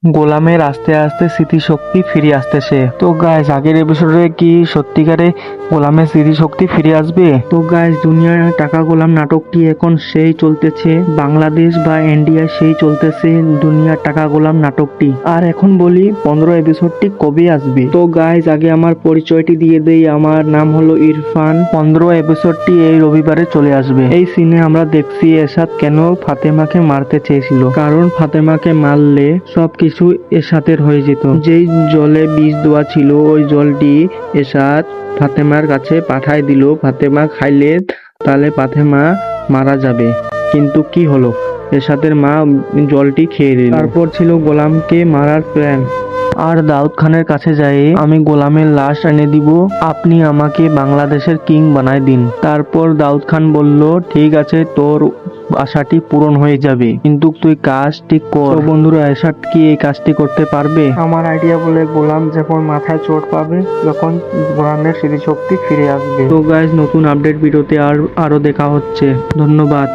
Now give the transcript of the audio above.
গোলামের আস্তে আস্তে স্মৃতিশক্তি ফিরে আসতেছে। তো গাইস, আগের এপিসোডে কি সত্যিকারে গোলামের স্মৃতিশক্তি ফিরে আসবে? তো গাইস, দুনিয়ার টাকা গোলাম নাটকটি এখন সেই চলতেছে, বাংলাদেশ বা ইন্ডিয়া সেই চলতেছে দুনিয়ার টাকা গোলাম নাটকটি। আর এখন বলি 15 এপিসোডটি কবে আসবে। তো গাইস, আগে আমার পরিচয়টি দিয়ে দেই। আমার নাম হলো ইরফান। 15 এপিসোডটি এই রবিবারে চলে আসবে। এই সিনে আমরা দেখছি এরশাদ কেন ফাতেমাকে মারতে চেয়েছিল, কারণ ফাতেমাকে মারলে সবকিছু এরশাদের হয়ে যেত। যেই জলে বিষ দেওয়া ছিল ওই জলটি এরশাদ ফাতেমার কাছে পাঠায় দিল। ফাতেমা খাইলে তাহলে ফাতেমা মারা যাবে, কিন্তু কি হলো, এরশাদের মা জলটি খেয়ে দিল। তারপর ছিল গোলামকে মারার প্ল্যান। আর দাউদ খানের কাছে যাই, আমি গোলামের লাশ এনে দিব, আপনি আমাকে বাংলাদেশের কিং বানায় দিন। তারপর দাউদ খান বলল, ঠিক আছে, তোর আশাটি পূরণ হয়ে যাবে, কিন্তু তুই কাজটি কর। তো বন্ধুরা, এরশাদ কি এই কাজটি করতে পারবে? আমার আইডিয়া বলে গোলাম যখন মাথায় চোট পাবে তখন গোলামের স্মৃতিশক্তি ফিরে আসবে। তো গাইজ, নতুন আপডেট ভিডিওতে আরো দেখা হচ্ছে। ধন্যবাদ।